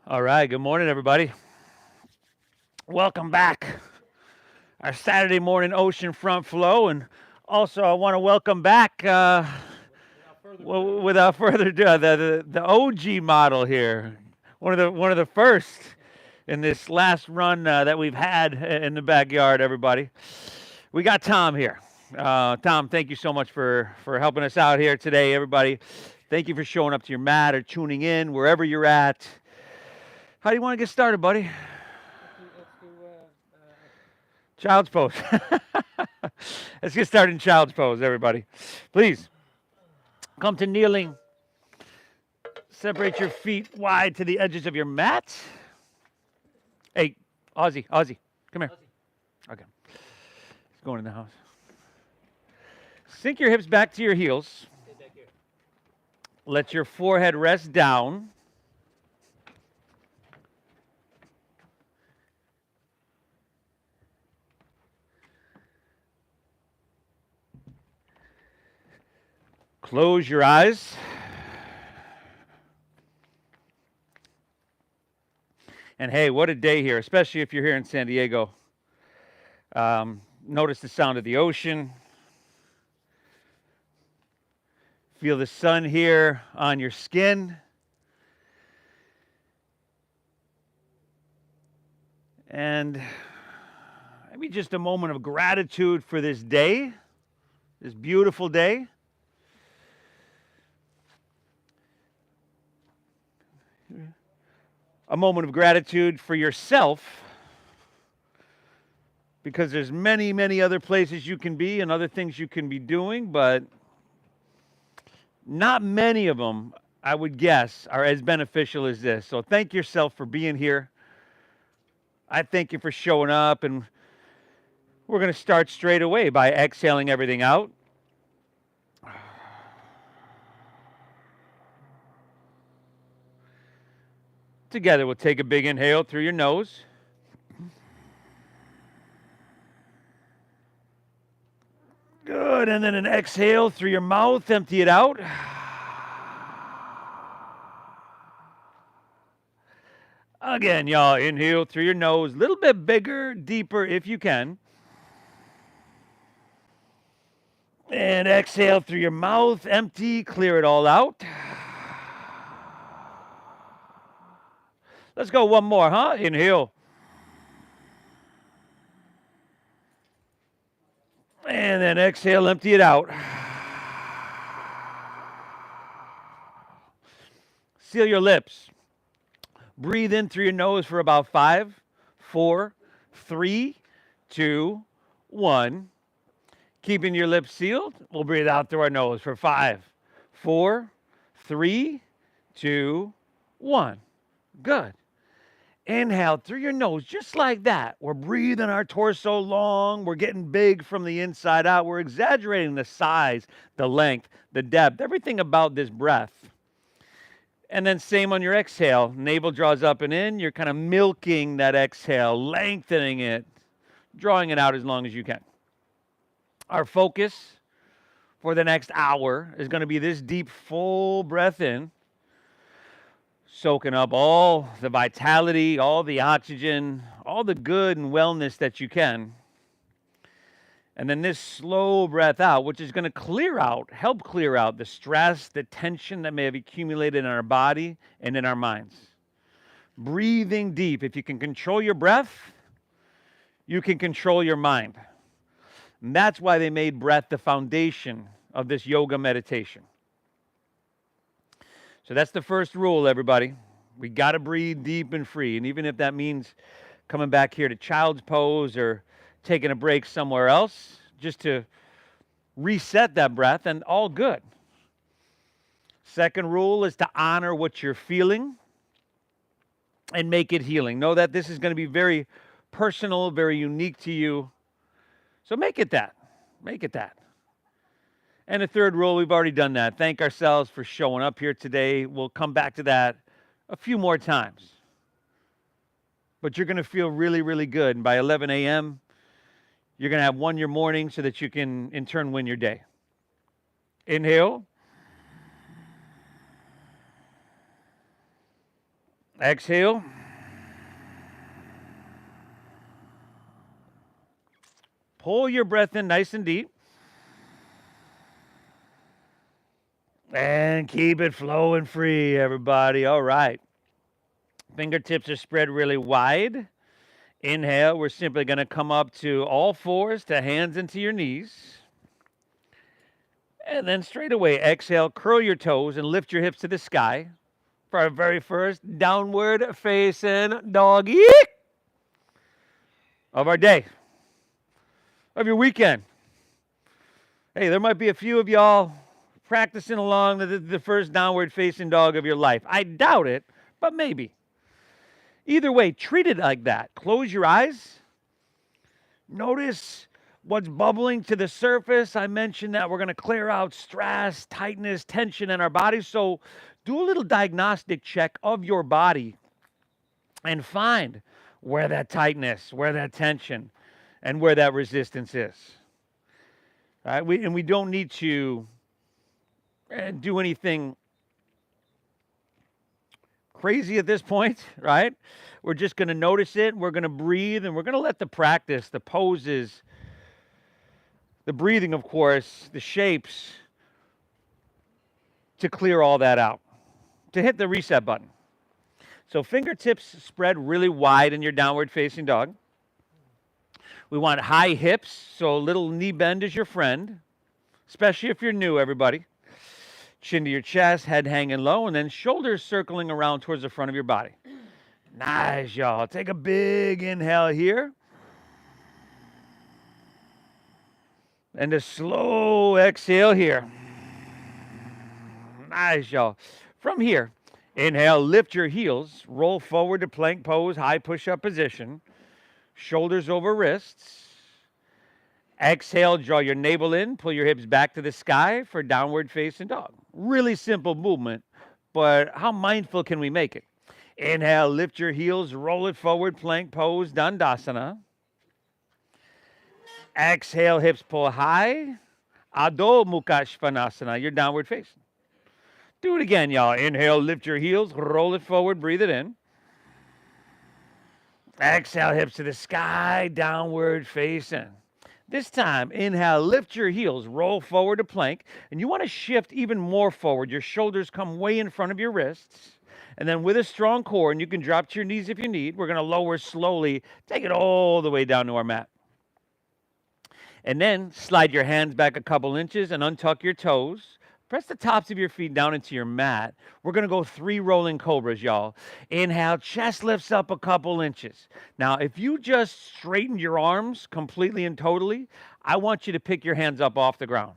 All right, good morning, everybody. Welcome back. Our Saturday morning oceanfront flow, and also I want to welcome back, without further ado, the OG model here, one of the first in this last run that we've had in the backyard. Everybody, we got Tom here. Tom, thank you so much for helping us out here today, everybody. Thank you for showing up to your mat or tuning in wherever you're at. How do you want to get started, buddy? Child's pose. Let's get started in child's pose, everybody. Please come to kneeling. Separate your feet wide to the edges of your mat. Hey, Ozzy, come here. Okay. He's going in the house. Sink your hips back to your heels. Let your forehead rest down. Close your eyes. And hey, what a day here, especially if you're here in San Diego. Notice the sound of the ocean. Feel the sun here on your skin. And maybe just a moment of gratitude for this day, this beautiful day. A moment of gratitude for yourself, because there's many, many other places you can be and other things you can be doing, but not many of them, I would guess, are as beneficial as this. So thank yourself for being here. I thank you for showing up, and we're going to start straight away by exhaling everything out. Together, we'll take a big inhale through your nose. Good, and then an exhale through your mouth, empty it out. Again, y'all, inhale through your nose, a little bit bigger, deeper if you can. And exhale through your mouth, empty, clear it all out. Let's go one more, huh? Inhale. And then exhale, empty it out. Seal your lips. Breathe in through your nose for about 5, 4, 3, 2, 1. Keeping your lips sealed, we'll breathe out through our nose for 5, 4, 3, 2, 1. Good. Inhale through your nose, just like that. We're breathing our torso long. We're getting big from the inside out. We're exaggerating the size, the length, the depth, everything about this breath. And then same on your exhale. Navel draws up and in. You're kind of milking that exhale, lengthening it, drawing it out as long as you can. Our focus for the next hour is going to be this deep, full breath in, soaking up all the vitality, all the oxygen, all the good and wellness that you can. And then this slow breath out, which is going to help clear out the stress, the tension that may have accumulated in our body and in our minds. Breathing deep. If you can control your breath, you can control your mind. And that's why they made breath the foundation of this yoga meditation. So that's the first rule, everybody. We got to breathe deep and free. And even if that means coming back here to child's pose or taking a break somewhere else, just to reset that breath, and all good. Second rule is to honor what you're feeling and make it healing. Know that this is going to be very personal, very unique to you. So make it that. Make it that. And the third rule, we've already done that. Thank ourselves for showing up here today. We'll come back to that a few more times. But you're going to feel really, really good. And by 11 a.m., you're going to have won your morning so that you can, in turn, win your day. Inhale. Exhale. Pull your breath in nice and deep. And keep it flowing free, everybody. All right. Fingertips are spread really wide. Inhale, we're simply going to come up to all fours, to hands into your knees. And then straight away, exhale, curl your toes and lift your hips to the sky for our very first downward facing dog of our day, of your weekend. Hey, there might be a few of y'all practicing along the first downward facing dog of your life. I doubt it, but maybe. Either way, treat it like that. Close your eyes. Notice what's bubbling to the surface. I mentioned that we're going to clear out stress, tightness, tension in our body. So do a little diagnostic check of your body and find where that tightness, where that tension, and where that resistance is. All right? We don't need to do anything crazy at this point, right? We're just going to notice it. We're going to breathe, and we're going to let the practice, the poses, the breathing, of course, the shapes, to clear all that out, to hit the reset button. So fingertips spread really wide in your downward facing dog. We want high hips, so a little knee bend is your friend, especially if you're new, everybody. Chin to your chest, head hanging low, and then shoulders circling around towards the front of your body. Nice, y'all. Take a big inhale here. And a slow exhale here. Nice, y'all. From here, inhale, lift your heels, roll forward to plank pose, high push-up position. Shoulders over wrists. Exhale, draw your navel in, pull your hips back to the sky for downward facing dog. Really simple movement, but how mindful can we make it? Inhale, lift your heels, roll it forward, plank pose, Dandasana. Exhale, hips pull high. Adho Mukha Svanasana, your downward facing. Do it again, y'all. Inhale, lift your heels, roll it forward, breathe it in. Exhale, hips to the sky, downward facing. This time, inhale, lift your heels, roll forward to plank, and you want to shift even more forward. Your shoulders come way in front of your wrists. And then with a strong core, and you can drop to your knees if you need, we're going to lower slowly, take it all the way down to our mat. And then slide your hands back a couple inches and untuck your toes. Press the tops of your feet down into your mat. We're going to go 3 rolling cobras, y'all. Inhale, chest lifts up a couple inches. Now, if you just straighten your arms completely and totally, I want you to pick your hands up off the ground.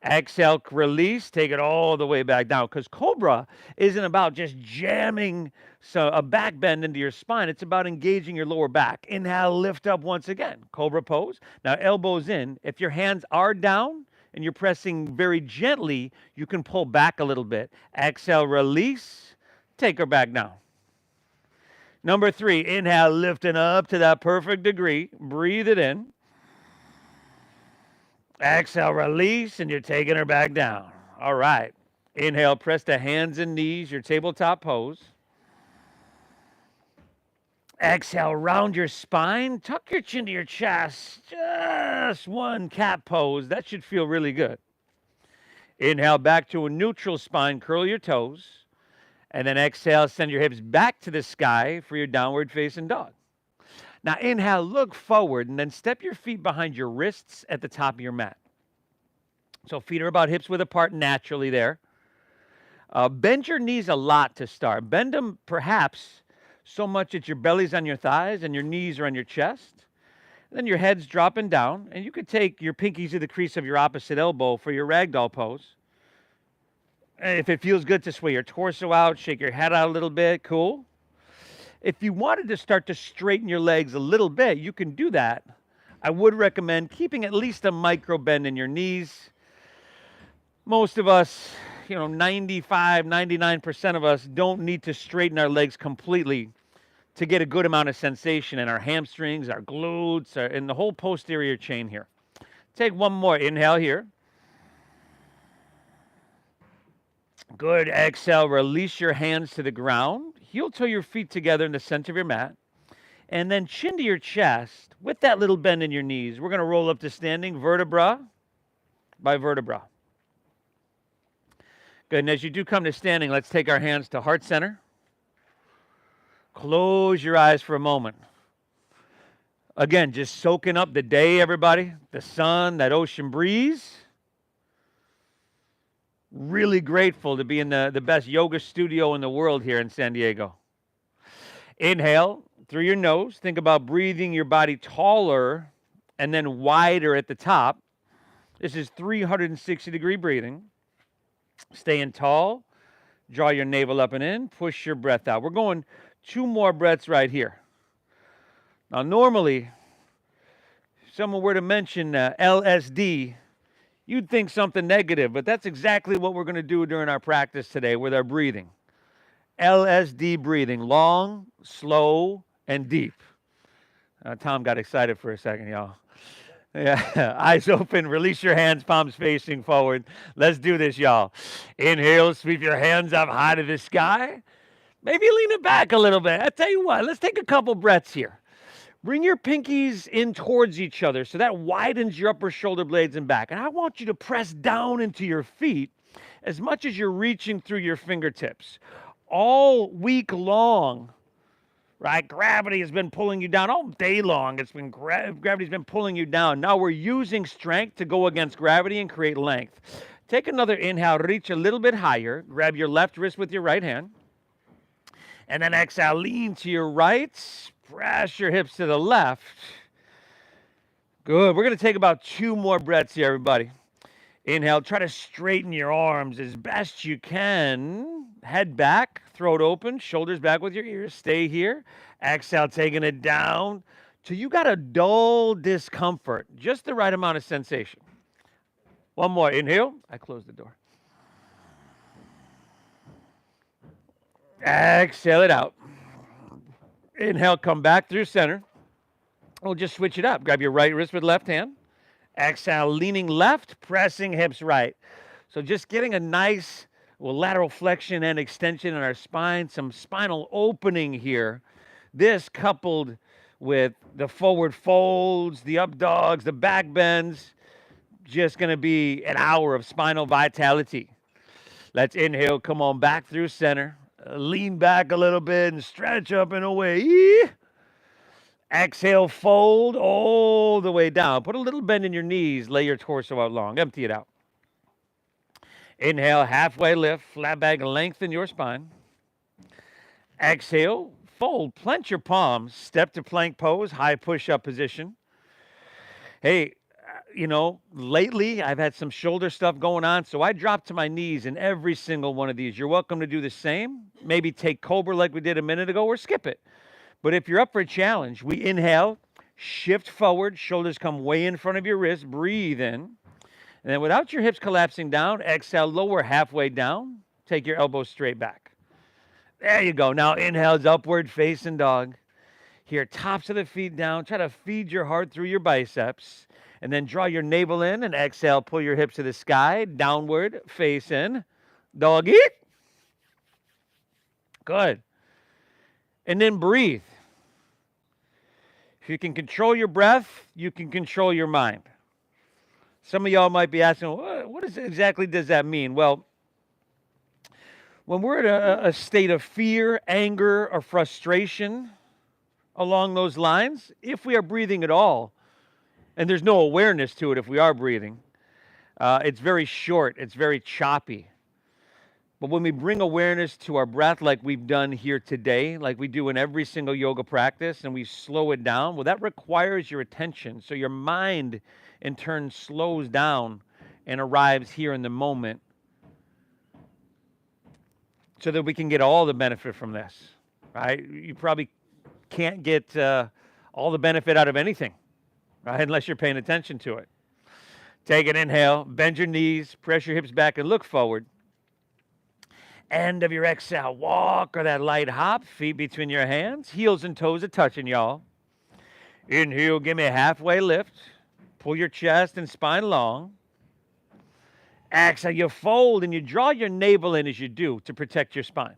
Exhale, release, take it all the way back down, because cobra isn't about just jamming a back bend into your spine. It's about engaging your lower back. Inhale, lift up once again. Cobra pose. Now, elbows in. If your hands are down and you're pressing very gently, you can pull back a little bit. Exhale, release, take her back down. Number 3, inhale, lifting up to that perfect degree. Breathe it in. Exhale, release, and you're taking her back down. All right. Inhale, press the hands and knees, your tabletop pose. Exhale, round your spine. Tuck your chin to your chest. Just one cat pose. That should feel really good. Inhale, back to a neutral spine. Curl your toes. And then exhale, send your hips back to the sky for your downward facing dog. Now, inhale, look forward, and then step your feet behind your wrists at the top of your mat. So feet are about hips width apart naturally there. Bend your knees a lot to start. Bend them perhaps so much that your belly's on your thighs and your knees are on your chest. And then your head's dropping down, and you could take your pinkies to the crease of your opposite elbow for your ragdoll pose. And if it feels good to sway your torso out, shake your head out a little bit, cool. If you wanted to start to straighten your legs a little bit, you can do that. I would recommend keeping at least a micro bend in your knees. Most of us, 95, 99% of us don't need to straighten our legs completely to get a good amount of sensation in our hamstrings, our glutes, and the whole posterior chain here. Take one more inhale here. Good. Exhale, release your hands to the ground. heel toe your feet together in the center of your mat, and then chin to your chest with that little bend in your knees. We're going to roll up to standing vertebra by vertebra. Good, and as you do come to standing, let's take our hands to heart center. Close your eyes for a moment. Again, just soaking up the day, everybody. The sun, that ocean breeze. Really grateful to be in the best yoga studio in the world here in San Diego. Inhale through your nose. Think about breathing your body taller and then wider at the top. This is 360-degree breathing. Staying tall. Draw your navel up and in. Push your breath out. We're going 2 more breaths right here. Now, normally, if someone were to mention LSD, you'd think something negative, but that's exactly what we're going to do during our practice today with our breathing. LSD breathing, long, slow, and deep. Tom got excited for a second, y'all. Yeah, eyes open, release your hands, palms facing forward. Let's do this, y'all. Inhale, sweep your hands up high to the sky. Maybe lean it back a little bit. I tell you what, let's take a couple breaths here. Bring your pinkies in towards each other so that widens your upper shoulder blades and back. And I want you to press down into your feet as much as you're reaching through your fingertips. All week long, right? Gravity has been pulling you down all day long. It's been gravity's been pulling you down. Now we're using strength to go against gravity and create length. Take another inhale, reach a little bit higher. Grab your left wrist with your right hand. And then exhale, lean to your right. Press your hips to the left. Good. We're going to take about 2 more breaths here, everybody. Inhale, try to straighten your arms as best you can. Head back, throat open, shoulders back with your ears. Stay here. Exhale, taking it down till you got a dull discomfort, just the right amount of sensation. One more. Inhale. I close the door. Exhale it out. Inhale, come back through center. We'll just switch it up. Grab your right wrist with left hand. Exhale, leaning left, pressing hips right. So just getting a nice lateral flexion and extension in our spine, some spinal opening here. This coupled with the forward folds, the up dogs, the back bends, just going to be an hour of spinal vitality. Let's inhale, come on back through center. Lean back a little bit and stretch up and away. Exhale, fold all the way down. Put a little bend in your knees. Lay your torso out long. Empty it out. Inhale, halfway lift. Flat back, lengthen your spine. Exhale, fold. Plant your palms. Step to plank pose. High push-up position. Hey, lately I've had some shoulder stuff going on, so I drop to my knees in every single one of these. You're welcome to do the same. Maybe take Cobra like we did a minute ago or skip it. But if you're up for a challenge, we inhale, shift forward, shoulders come way in front of your wrist, breathe in. And then without your hips collapsing down, exhale, lower halfway down, take your elbows straight back. There you go. Now inhales, upward facing dog. Here, tops of the feet down. Try to feed your heart through your biceps. And then draw your navel in and exhale, pull your hips to the sky, downward, face in, doggy. Good. And then breathe. If you can control your breath, you can control your mind. Some of y'all might be asking, what exactly does that mean? Well, when we're at a state of fear, anger, or frustration along those lines, if we are breathing at all, and there's no awareness to it if we are breathing, it's very short, it's very choppy. But when we bring awareness to our breath like we've done here today, like we do in every single yoga practice, and we slow it down, well, that requires your attention. So your mind, in turn, slows down and arrives here in the moment so that we can get all the benefit from this, right? You probably can't get all the benefit out of anything, right, unless you're paying attention to it. Take an inhale, bend your knees, press your hips back, and look forward. End of your exhale, walk or that light hop, feet between your hands, heels and toes are touching, y'all. Inhale, give me a halfway lift. Pull your chest and spine long. Exhale, you fold and you draw your navel in as you do to protect your spine.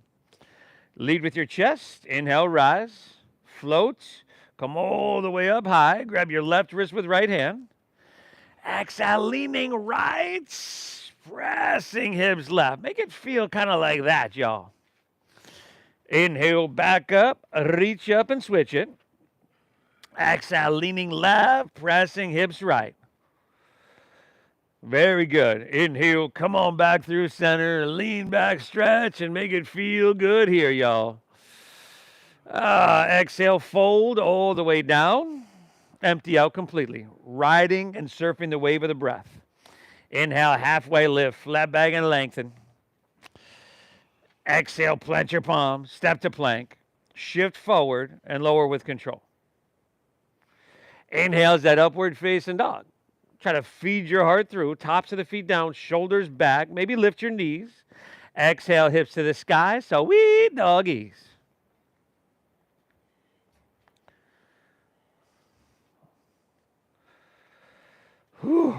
Lead with your chest. Inhale, rise. Float. Come all the way up high. Grab your left wrist with right hand. Exhale, leaning right. Pressing hips left. Make it feel kind of like that, y'all. Inhale, back up. Reach up and switch it. Exhale, leaning left. Pressing hips right. Very good. Inhale, come on back through center. Lean back, stretch, and make it feel good here, y'all. Exhale, fold all the way down. Empty out completely. Riding and surfing the wave of the breath. Inhale, halfway lift, flat back and lengthen. Exhale, plant your palms, step to plank. Shift forward and lower with control. Inhale is that upward facing dog. Try to feed your heart through, tops of the feet down, shoulders back. Maybe lift your knees. Exhale, hips to the sky. So we doggies. Whew.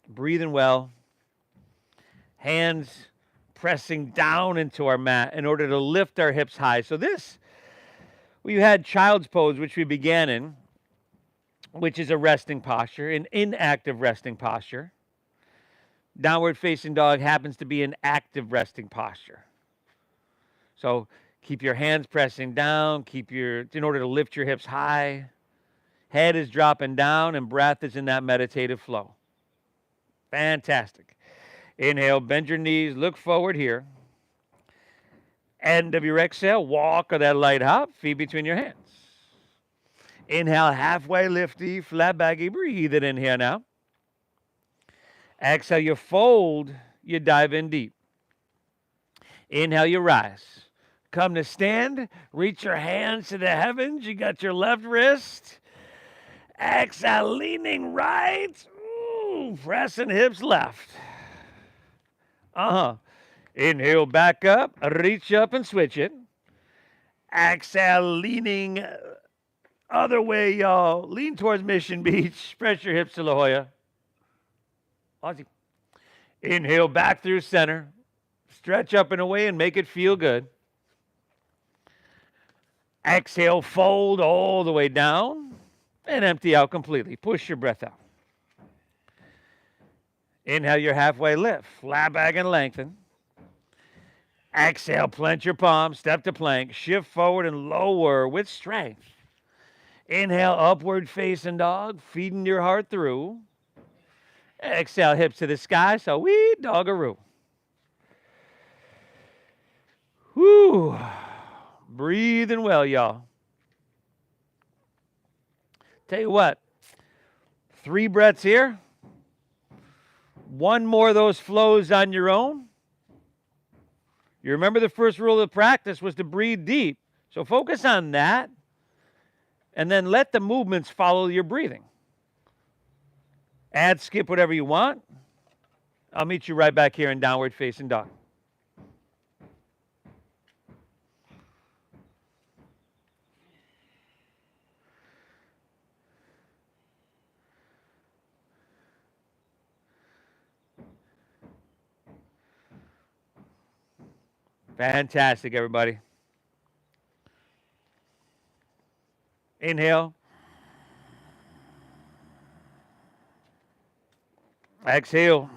Breathing well. Hands pressing down into our mat in order to lift our hips high. So this, we had child's pose, which we began in, which is a resting posture, an inactive resting posture. Downward facing dog happens to be an active resting posture. So keep your hands pressing down, in order to lift your hips high. Head is dropping down and breath is in that meditative flow. Fantastic. Inhale, bend your knees, look forward here. End of your exhale, walk or that light hop, feet between your hands. Inhale, halfway lifty, flat baggy, breathe it in here now. Exhale, you fold, you dive in deep. Inhale, you rise. Come to stand, reach your hands to the heavens. You got your left wrist. Exhale, leaning right. Ooh, pressing hips left. Inhale, back up, reach up and switch it. Exhale, leaning other way, y'all. Lean towards Mission Beach. Press your hips to La Jolla. Aussie. Inhale, back through center. Stretch up and away and make it feel good. Exhale, fold all the way down and empty out completely. Push your breath out. Inhale, your halfway lift. Flat back and lengthen. Exhale, plant your palms, step to plank. Shift forward and lower with strength. Inhale, upward facing dog, feeding your heart through. Exhale, hips to the sky, so we doggaroo. Whoo. Breathing well, y'all. Tell you what, 3 breaths here. 1 more of those flows on your own. You remember the first rule of practice was to breathe deep. So focus on that. And then let the movements follow your breathing. Add, skip, whatever you want. I'll meet you right back here in downward facing dog. Fantastic, everybody. Inhale. Exhale.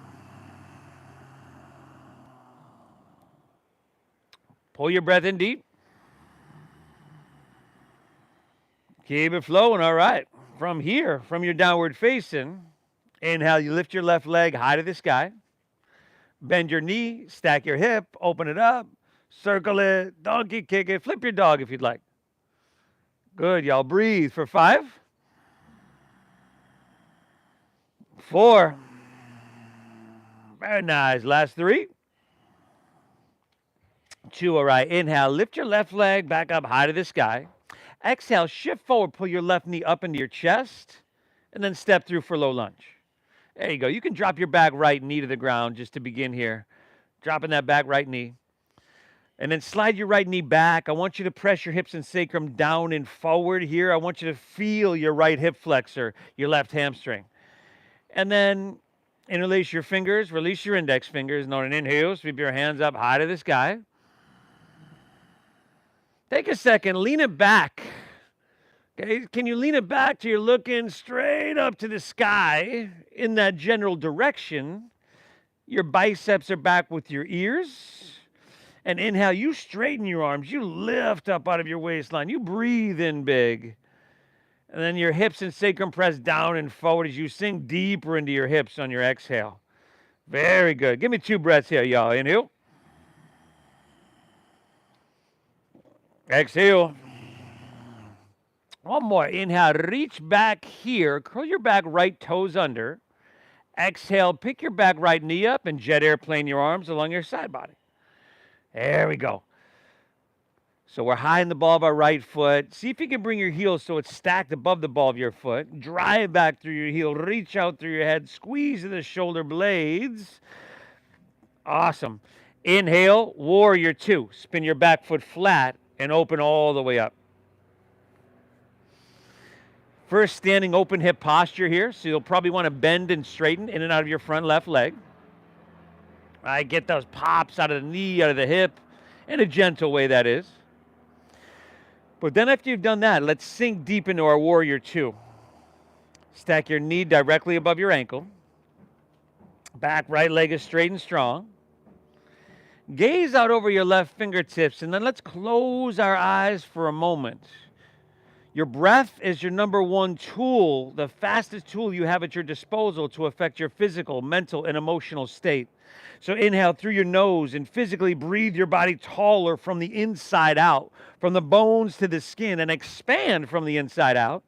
Pull your breath in deep. Keep it flowing, all right. From here, from your downward facing, inhale, you lift your left leg high to the sky. Bend your knee, stack your hip, open it up, circle it, donkey kick it, flip your dog if you'd like. Good, y'all. Breathe for 5, 4. Very nice. Last 3, 2. All right. Inhale, lift your left leg back up high to the sky. Exhale, shift forward, pull your left knee up into your chest, and then step through for low lunge. There you go. You can drop your back right knee to the ground just to begin here. Dropping that back right knee. And then slide your right knee back. I want you to press your hips and sacrum down and forward here. I want you to feel your right hip flexor, your left hamstring. And then interlace your fingers, release your index fingers. And on an inhale, sweep your hands up high to the sky. Take a second, lean it back. Okay, can you lean it back till you're looking straight up to the sky in that general direction? Your biceps are back with your ears. And inhale, you straighten your arms. You lift up out of your waistline. You breathe in big. And then your hips and sacrum press down and forward as you sink deeper into your hips on your exhale. Very good. Give me 2 breaths here, y'all. Inhale. Exhale. One more. Inhale, reach back here. Curl your back right toes under. Exhale, pick your back right knee up and jet airplane your arms along your side body. There we go. So we're high in the ball of our right foot. See if you can bring your heels so it's stacked above the ball of your foot. Drive back through your heel. Reach out through your head. Squeeze the shoulder blades. Awesome. Inhale, warrior 2. Spin your back foot flat and open all the way up. First, standing open hip posture here. So you'll probably want to bend and straighten in and out of your front left leg. All right, get those pops out of the knee, out of the hip, in a gentle way, that is. But then after you've done that, let's sink deep into our warrior 2. Stack your knee directly above your ankle. Back right leg is straight and strong. Gaze out over your left fingertips, and then let's close our eyes for a moment. Your breath is your number one tool, the fastest tool you have at your disposal to affect your physical, mental, and emotional state. So inhale through your nose and physically breathe your body taller from the inside out, from the bones to the skin, and expand from the inside out.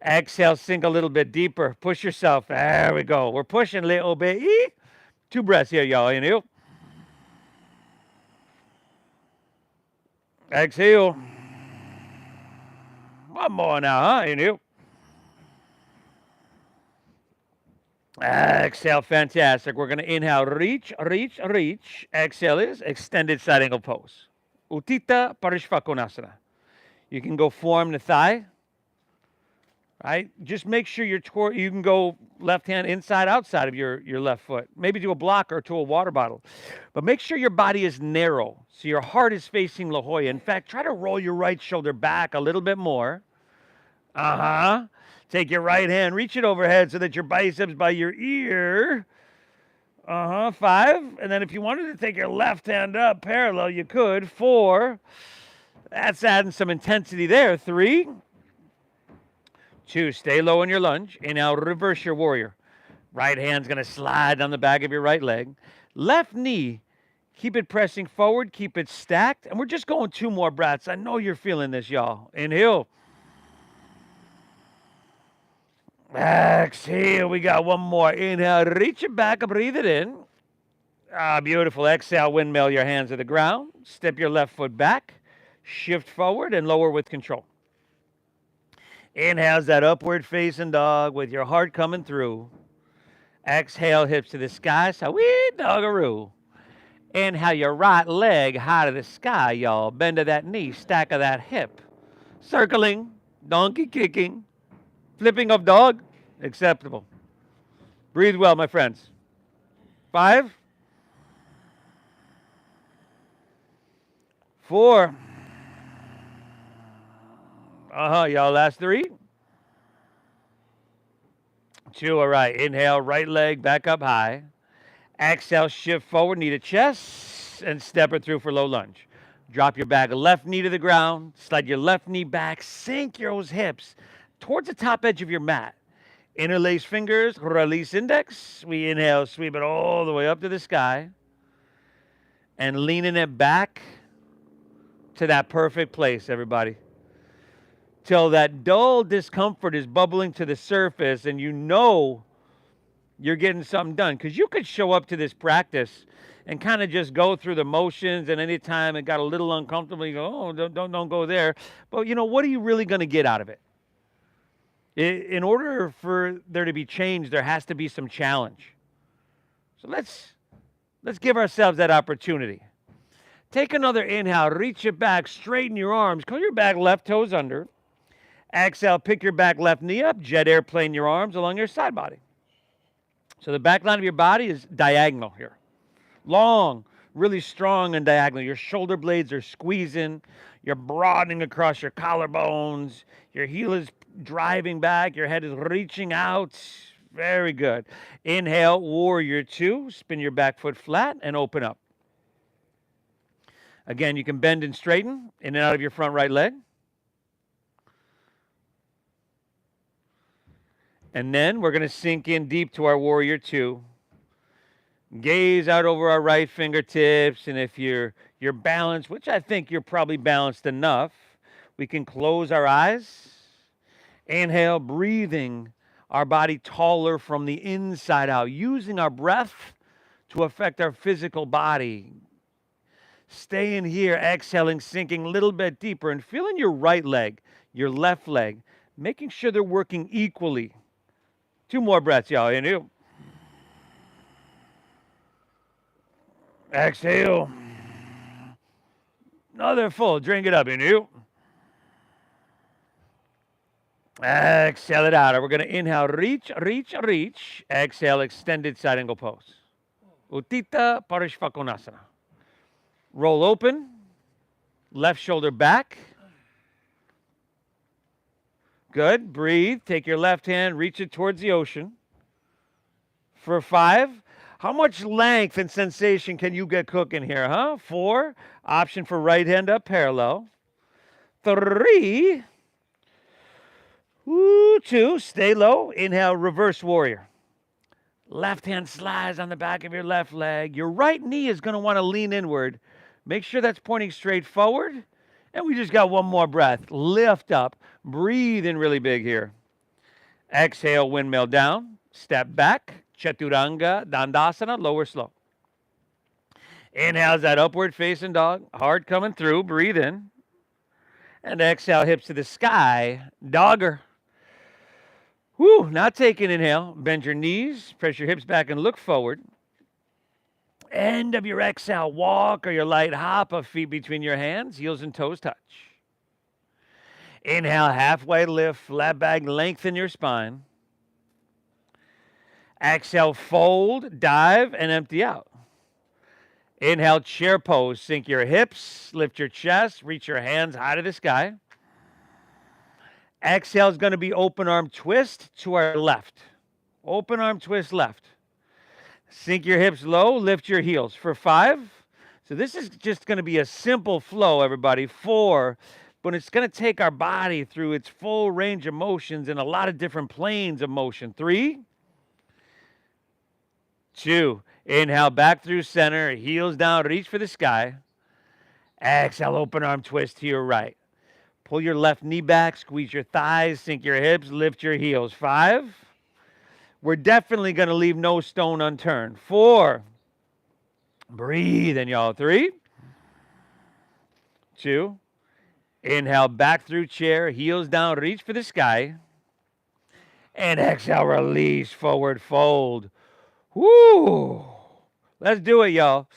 Exhale, sink a little bit deeper. Push yourself. There we go. We're pushing a little bit. 2 breaths here, y'all. Inhale. Exhale. One more now, huh? Inhale. Exhale, fantastic. We're going to inhale, reach, reach, reach. Exhale is extended side angle pose. Utthita Parishvakonasana. You can go forearm to thigh, right? Just make sure you can go left hand inside, outside of your left foot. Maybe to a block or to a water bottle. But make sure your body is narrow, so your heart is facing La Jolla. In fact, try to roll your right shoulder back a little bit more. Take your right hand, reach it overhead so that your biceps by your ear. 5. And then if you wanted to take your left hand up parallel, you could. 4. That's adding some intensity there. 3. 2. Stay low in your lunge. Inhale, reverse your warrior. Right hand's going to slide down the back of your right leg. Left knee, keep it pressing forward. Keep it stacked. And we're just going 2 more breaths. I know you're feeling this, y'all. Inhale. Exhale, we got 1 more. Inhale, reach it back, breathe it in. Beautiful. Exhale, windmill your hands to the ground. Step your left foot back. Shift forward and lower with control. Inhale's that upward facing dog with your heart coming through. Exhale, hips to the sky. Sweet doggaroo. Inhale your right leg high to the sky, y'all. Bend to that knee, stack of that hip. Circling, donkey kicking. Flipping of dog, acceptable. Breathe well, my friends. 5. 4. Y'all, last 3. 2, all right. Inhale, right leg back up high. Exhale, shift forward, knee to chest, and step it through for low lunge. Drop your back left knee to the ground. Slide your left knee back. Sink your hips towards the top edge of your mat. Interlace fingers, release index. We inhale, sweep it all the way up to the sky. And leaning it back to that perfect place, everybody. Till that dull discomfort is bubbling to the surface and you know you're getting something done. Because you could show up to this practice and kind of just go through the motions, and anytime it got a little uncomfortable, you go, oh, don't go there. But, what are you really going to get out of it? In order for there to be change, there has to be some challenge. So let's give ourselves that opportunity. Take another inhale, reach it back, straighten your arms, curl your back left toes under. Exhale, pick your back left knee up, jet airplane your arms along your side body. So the back line of your body is diagonal here. Long, really strong and diagonal. Your shoulder blades are squeezing. You're broadening across your collarbones. Your heel is driving back. Your head is reaching out. Very good. Inhale, warrior two. Spin your back foot flat and open up. Again, you can bend and straighten in and out of your front right leg. And then we're going to sink in deep to our warrior two. Gaze out over our right fingertips, and if you're balanced, which I think you're probably balanced enough, we can close our eyes. Inhale, breathing our body taller from the inside out, using our breath to affect our physical body. Stay in here, exhaling, sinking a little bit deeper, and feeling your right leg, your left leg, making sure they're working equally. 2 more breaths, y'all. Inhale. Exhale. Another full. Drink it up. Inhale. Exhale it out. We're going to inhale. Reach, reach, reach. Exhale. Extended side angle pose. Uttita Parishvakonasana. Roll open. Left shoulder back. Good. Breathe. Take your left hand. Reach it towards the ocean. For 5. How much length and sensation can you get cooking here, huh? 4, option for right hand up parallel. 3, 2, stay low. Inhale, reverse warrior. Left hand slides on the back of your left leg. Your right knee is going to want to lean inward. Make sure that's pointing straight forward. And we just got 1 more breath. Lift up. Breathe in really big here. Exhale, windmill down. Step back. Chaturanga Dandasana, lower slow. Inhale that upward facing dog. Heart coming through. Breathe in. And exhale, hips to the sky. Dogger. Whew, not taking inhale. Bend your knees. Press your hips back and look forward. End of your exhale. Walk or your light hop of feet between your hands. Heels and toes touch. Inhale, halfway lift. Flat back. Lengthen your spine. Exhale, fold, dive, and empty out. Inhale, chair pose. Sink your hips, lift your chest, reach your hands high to the sky. Exhale is going to be open arm twist to our left. Open arm twist left. Sink your hips low, lift your heels for 5. So this is just going to be a simple flow, everybody. 4, but it's going to take our body through its full range of motions and a lot of different planes of motion. 3, 2, inhale back through center, heels down, reach for the sky. Exhale, open arm twist to your right. Pull your left knee back, squeeze your thighs, sink your hips, lift your heels. 5, we're definitely going to leave no stone unturned. 4, breathe in, y'all. 3, 2, inhale back through chair, heels down, reach for the sky. And exhale, release, forward fold. Woo! Let's do it, y'all.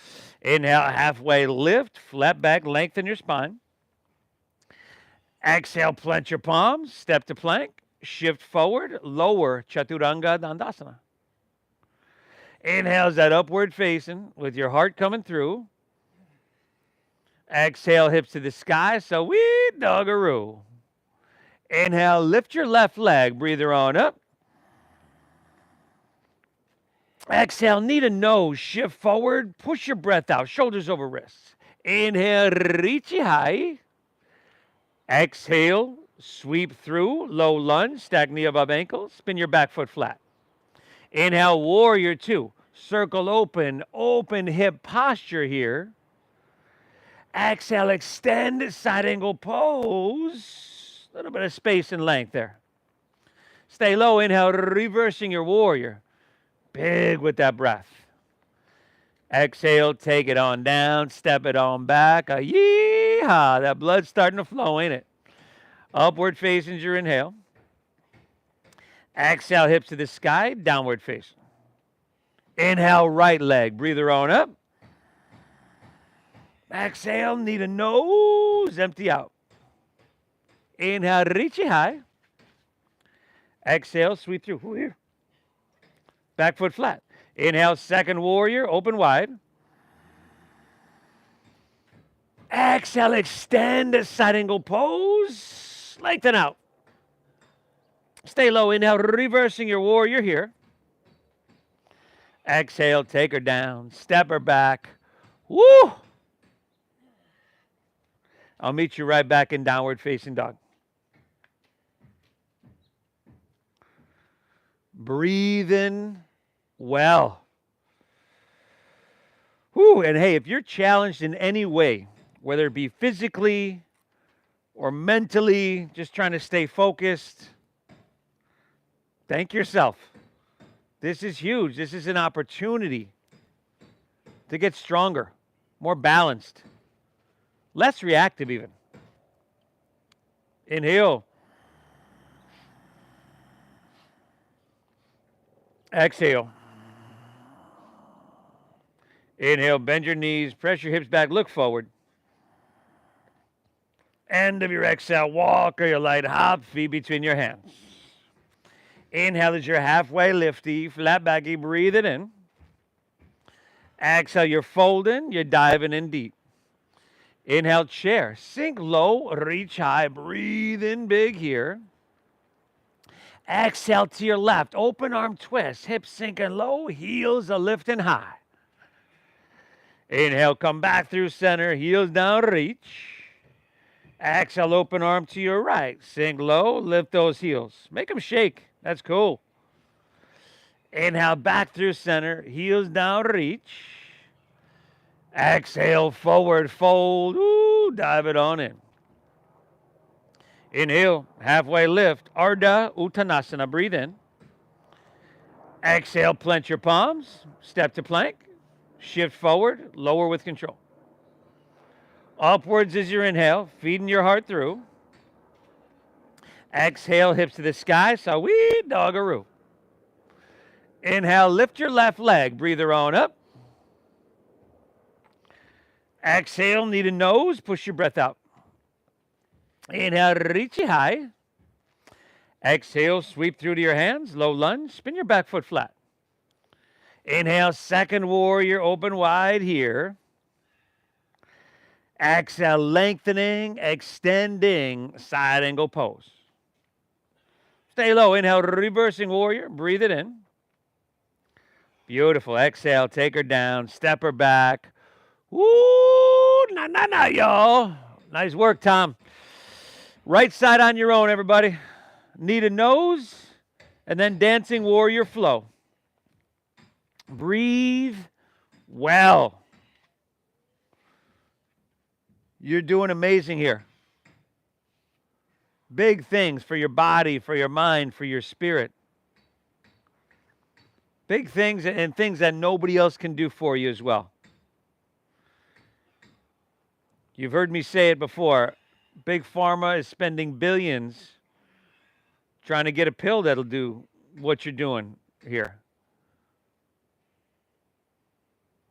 Inhale, halfway lift, flat back, lengthen your spine. Exhale, plant your palms, step to plank, shift forward, lower Chaturanga Dandasana. Inhale, that upward facing with your heart coming through. Exhale, hips to the sky, so we doggaroo. Inhale, lift your left leg, breathe her on up. Exhale, knee to nose, shift forward, push your breath out, shoulders over wrists. Inhale, reach high. Exhale, sweep through, low lunge, stack knee above ankle, spin your back foot flat. Inhale, warrior two, circle open, open hip posture here. Exhale, extend, side angle pose. A little bit of space and length there. Stay low, inhale, reversing your warrior. Big with that breath. Exhale, take it on down, step it on back. Yeehaw, that blood's starting to flow, ain't it? Upward facing your inhale. Exhale, hips to the sky, downward facing. Inhale, right leg, breathe her on up. Exhale, knee to nose, empty out. Inhale, reach it high. Exhale, sweep through. Here. Back foot flat. Inhale, second warrior, open wide. Exhale, extend a side angle pose. Lengthen out. Stay low. Inhale, reversing your warrior here. Exhale, take her down. Step her back. Woo! I'll meet you right back in downward facing dog. Breathe in well. Whew, and hey, if you're challenged in any way, whether it be physically or mentally, just trying to stay focused, thank yourself. This is huge. This is an opportunity to get stronger, more balanced, less reactive even. Inhale. Exhale. Inhale, bend your knees, press your hips back, look forward. End of your exhale, walk or your light hop, feet between your hands. Inhale as your halfway lifty, flat backy, breathe it in. Exhale, you're folding, you're diving in deep. Inhale, chair, sink low, reach high, breathe in big here. Exhale to your left, open arm twist, hips sinking low, heels are lifting high. Inhale, come back through center, heels down, reach. Exhale, open arm to your right, sink low, lift those heels. Make them shake, that's cool. Inhale, back through center, heels down, reach. Exhale, forward fold, ooh, dive it on in. Inhale, halfway lift, Ardha Uttanasana, breathe in. Exhale, plant your palms, step to plank, shift forward, lower with control. Upwards is your inhale, feeding your heart through. Exhale, hips to the sky, Sawi Doggaroo. Inhale, lift your left leg, breathe her on up. Exhale, knee to nose, push your breath out. Inhale, reach it high. Exhale, sweep through to your hands, low lunge, spin your back foot flat. Inhale, second warrior, open wide here. Exhale, lengthening, extending, side angle pose. Stay low, inhale, reversing warrior, breathe it in. Beautiful, exhale, take her down, step her back. Woo, na, y'all. Nice work, Tom. Right side on your own, everybody. Knee to nose, and then dancing warrior flow. Breathe well. You're doing amazing here. Big things for your body, for your mind, for your spirit. Big things and things that nobody else can do for you as well. You've heard me say it before. Big Pharma is spending billions trying to get a pill that'll do what you're doing here.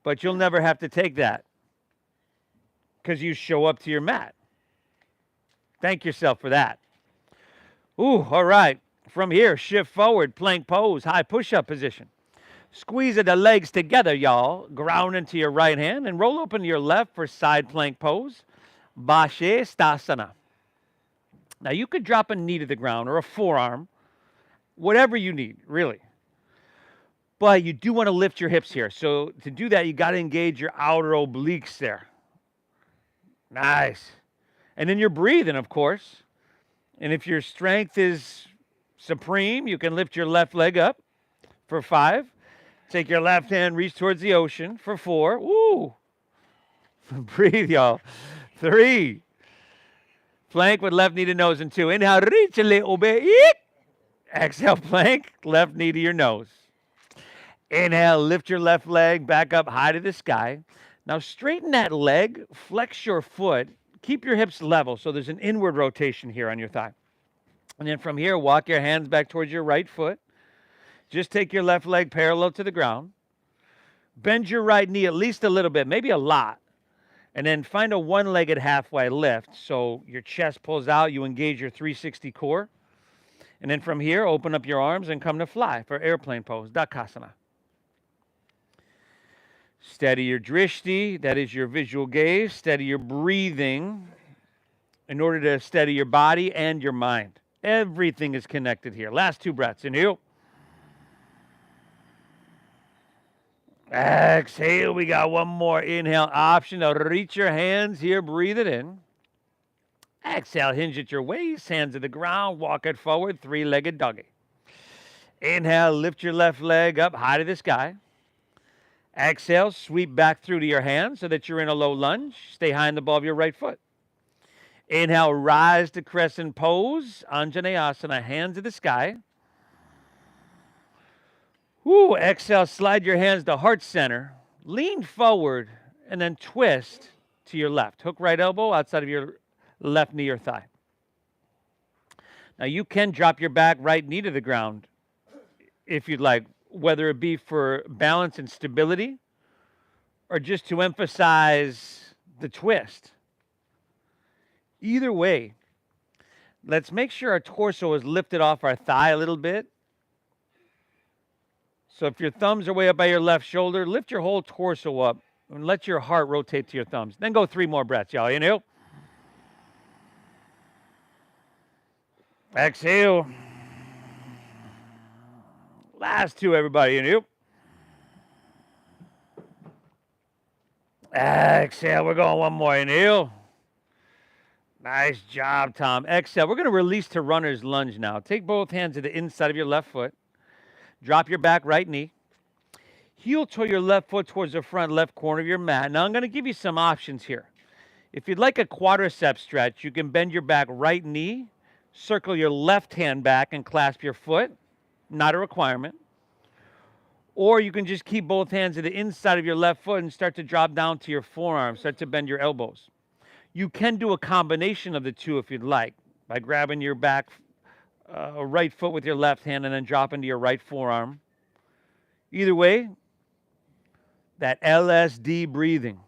But you'll never have to take that because you show up to your mat. Thank yourself for that. Ooh, all right. From here, shift forward, plank pose, high push-up position. Squeeze the legs together, y'all. Ground into your right hand and roll open to your left for side plank pose. Bashestasana. Now, you could drop a knee to the ground or a forearm, whatever you need, really. But you do want to lift your hips here. So to do that, you got to engage your outer obliques there. Nice. And then you're breathing, of course. And if your strength is supreme, you can lift your left leg up for 5. Take your left hand, reach towards the ocean for 4. Woo! Breathe, y'all. 3. Plank with left knee to nose and 2. Inhale, reach a little bit. Exhale, plank, left knee to your nose. Inhale, lift your left leg back up high to the sky. Now straighten that leg, flex your foot, keep your hips level so there's an inward rotation here on your thigh. And then from here, walk your hands back towards your right foot. Just take your left leg parallel to the ground. Bend your right knee at least a little bit, maybe a lot. And then find a one-legged halfway lift. So your chest pulls out, you engage your 360 core. And then from here, open up your arms and come to fly for airplane pose, Dakasana. Steady your drishti, that is your visual gaze. Steady your breathing in order to steady your body and your mind. Everything is connected here. Last 2 breaths. Inhale. Exhale. We got one more inhale option. Now reach your hands here. Breathe it in. Exhale. Hinge at your waist. Hands to the ground. Walk it forward. 3-legged doggy. Inhale. Lift your left leg up high to the sky. Exhale. Sweep back through to your hands so that you're in a low lunge. Stay high in the ball of your right foot. Inhale. Rise to crescent pose. Anjaneyasana. Hands to the sky. Woo, exhale, slide your hands to heart center, lean forward, and then twist to your left. Hook right elbow outside of your left knee or thigh. Now you can drop your back right knee to the ground if you'd like, whether it be for balance and stability or just to emphasize the twist. Either way, let's make sure our torso is lifted off our thigh a little bit. So if your thumbs are way up by your left shoulder, lift your whole torso up and let your heart rotate to your thumbs. Then go 3 more breaths, y'all. Inhale. Exhale. Last 2, everybody. Inhale. Exhale. We're going one more. Inhale. Nice job, Tom. Exhale. We're going to release to runner's lunge now. Take both hands to the inside of your left foot. Drop your back right knee. Heel toe your left foot towards the front left corner of your mat. Now I'm going to give you some options here. If you'd like a quadricep stretch, you can bend your back right knee, circle your left hand back and clasp your foot. Not a requirement. Or you can just keep both hands to the inside of your left foot and start to drop down to your forearms. Start to bend your elbows. You can do a combination of the two if you'd like, by grabbing your back right foot with your left hand and then drop into your right forearm. Either way, that LSD breathing,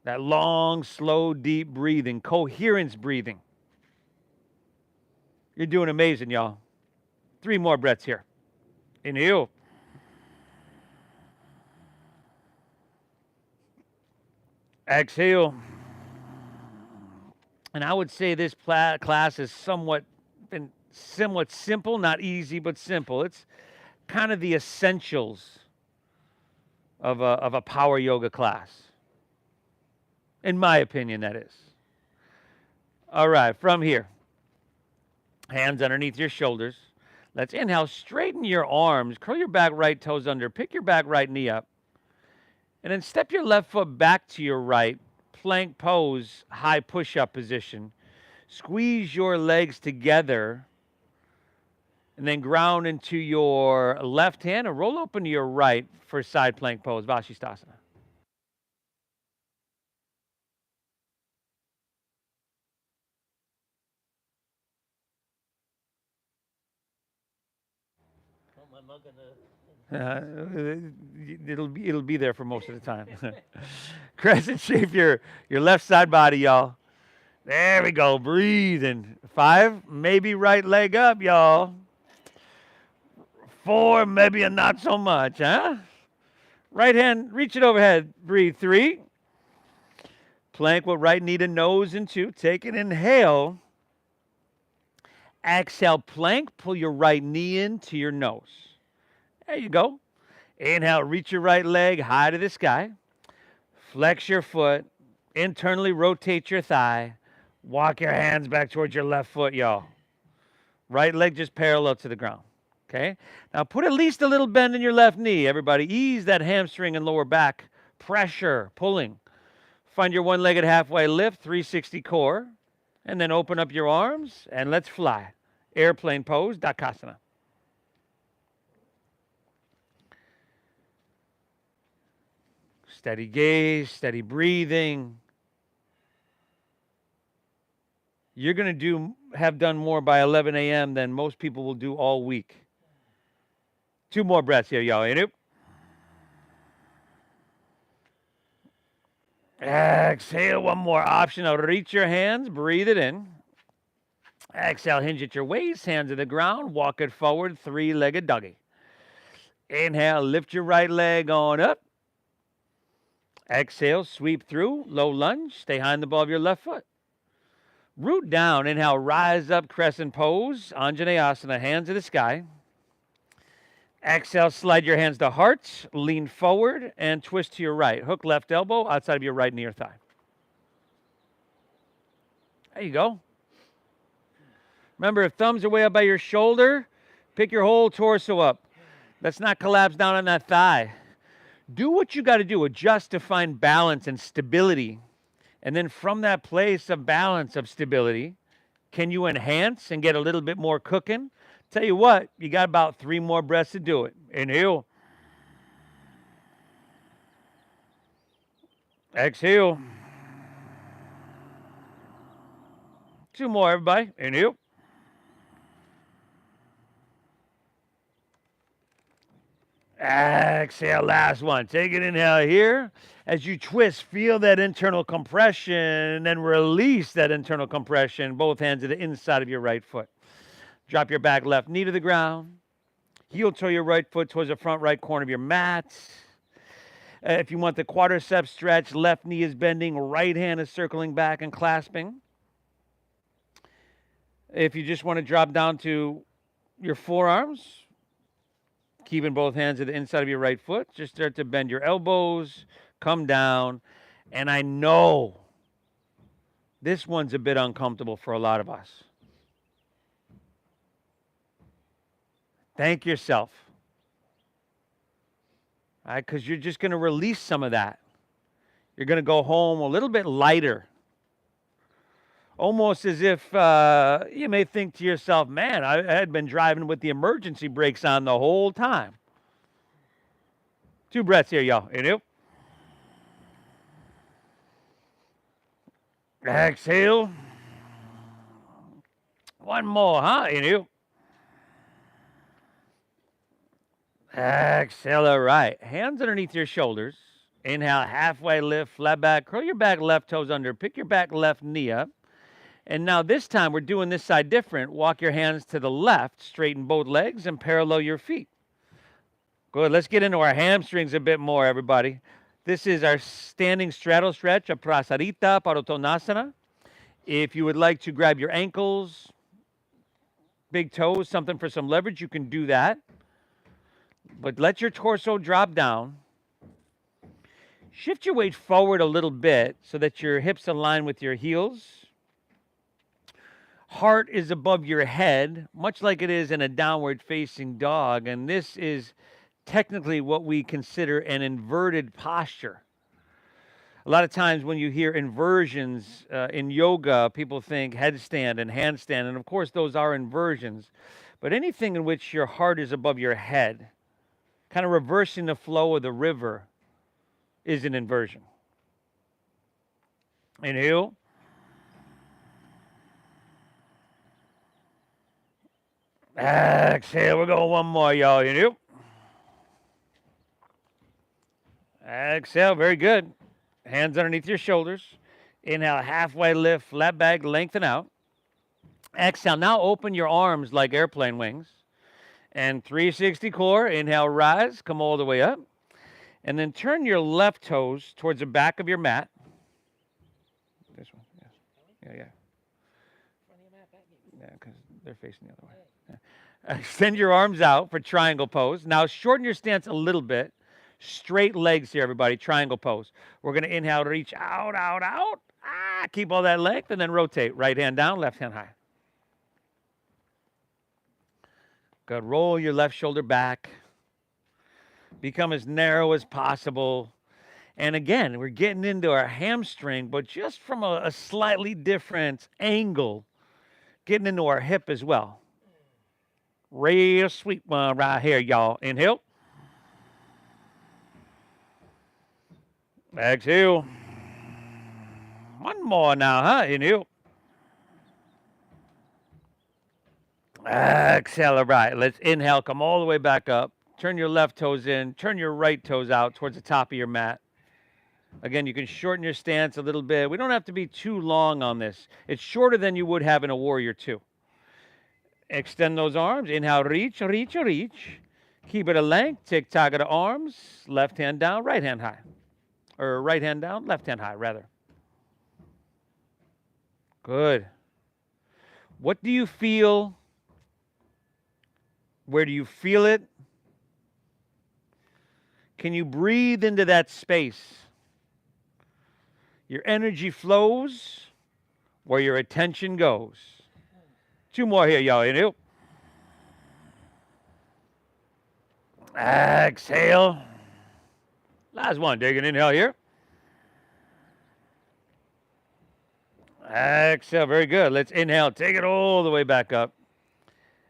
that long, slow, deep breathing, coherence breathing. You're doing amazing, y'all. 3 more breaths here. Inhale. Exhale. And I would say this class is somewhat simple, not easy, but simple. It's kind of the essentials of a power yoga class. In my opinion, that is. All right, from here, hands underneath your shoulders. Let's inhale, straighten your arms, curl your back right toes under, pick your back right knee up, and then step your left foot back to your right, plank pose, high push-up position. Squeeze your legs together and then ground into your left hand and roll open to your right for side plank pose, Vashisthasana. It'll be there for most of the time. Crescent shape your left side body, y'all. There we go. Breathing. 5, maybe right leg up, y'all. 4, maybe a not so much, huh? Right hand, reach it overhead. Breathe. 3. Plank with right knee to nose and 2. Take an inhale. Exhale, plank. Pull your right knee into your nose. There you go. Inhale, reach your right leg high to the sky. Flex your foot. Internally rotate your thigh. Walk your hands back towards your left foot, y'all. Right leg just parallel to the ground. Okay? Now put at least a little bend in your left knee, everybody. Ease that hamstring and lower back pressure, pulling. Find your one-legged halfway lift, 360 core. And then open up your arms and let's fly. Airplane pose, Dakasana. Steady gaze, steady breathing. You're going to have done more by 11 a.m. than most people will do all week. 2 more breaths here, y'all. Exhale, one more option. Now reach your hands, breathe it in. Exhale, hinge at your waist, hands to the ground, walk it forward, 3-legged doggy. Inhale, lift your right leg on up. Exhale, sweep through, low lunge. Stay high in the ball of your left foot. Root down. Inhale, rise up, crescent pose. Anjaneyasana, hands to the sky. Exhale, slide your hands to hearts. Lean forward and twist to your right. Hook left elbow outside of your right knee or thigh. There you go. Remember, if thumbs are way up by your shoulder, pick your whole torso up. Let's not collapse down on that thigh. Do what you got to do. Adjust to find balance and stability. And then from that place of balance, of stability, can you enhance and get a little bit more cooking? Tell you what, you got about 3 more breaths to do it. Inhale. Exhale. 2 more, everybody. Inhale. Exhale, last one. Take an inhale here. As you twist, feel that internal compression and then release that internal compression. Both hands to the inside of your right foot. Drop your back left knee to the ground. Heel toe your right foot towards the front right corner of your mat. If you want the quadriceps stretch, left knee is bending, right hand is circling back and clasping. If you just want to drop down to your forearms, keeping both hands to the inside of your right foot, just start to bend your elbows, come down. And I know this one's a bit uncomfortable for a lot of us. Thank yourself. All right, because you're just going to release some of that. You're going to go home a little bit lighter. Almost as if you may think to yourself, man, I had been driving with the emergency brakes on the whole time. 2 breaths here, y'all. Inhale. Exhale. 1 more, huh? Inhale. Exhale, all right. Hands underneath your shoulders. Inhale, halfway lift, flat back. Curl your back left toes under. Pick your back left knee up. And now this time we're doing this side different. Walk your hands to the left, straighten both legs, and parallel your feet. Good. Let's get into our hamstrings a bit more, everybody. This is our standing straddle stretch of Prasarita Padottanasana. If you would like to grab your ankles, big toes, something for some leverage, you can do that. But let your torso drop down. Shift your weight forward a little bit so that your hips align with your heels. Heart is above your head, much like it is in a downward facing dog. And this is technically what we consider an inverted posture. A lot of times when you hear inversions in yoga, people think headstand and handstand. And of course, those are inversions. But anything in which your heart is above your head, kind of reversing the flow of the river, is an inversion. Inhale. Exhale. We're going 1 more, y'all. Inhale. Exhale. Very good. Hands underneath your shoulders. Inhale, halfway lift, flat back, lengthen out. Exhale. Now open your arms like airplane wings. And 360 core. Inhale, rise. Come all the way up. And then turn your left toes towards the back of your mat. This one, yes. Yeah. Yeah, because they're facing the other way. Yeah. Extend your arms out for triangle pose. Now shorten your stance a little bit. Straight legs here, everybody. Triangle pose. We're going to inhale, reach out, out, out. Keep all that length, and then rotate. Right hand down, left hand high. Good. Roll your left shoulder back. Become as narrow as possible. And again, we're getting into our hamstring, but just from a slightly different angle, getting into our hip as well. Real sweet one right here, y'all. Inhale. Exhale. 1 more now, huh? Inhale. Exhale. All right. Let's inhale. Come all the way back up. Turn your left toes in. Turn your right toes out towards the top of your mat. Again, you can shorten your stance a little bit. We don't have to be too long on this. It's shorter than you would have in a warrior two. Extend those arms. Inhale, reach, reach, reach. Keep it a length. Tick-tock of the arms. Left hand down, right hand high. Or right hand down, left hand high, rather. Good. What do you feel? Where do you feel it? Can you breathe into that space? Your energy flows where your attention goes. 2 more here, y'all. Inhale. Exhale. Last one. Take an inhale here. Exhale. Very good. Let's inhale. Take it all the way back up.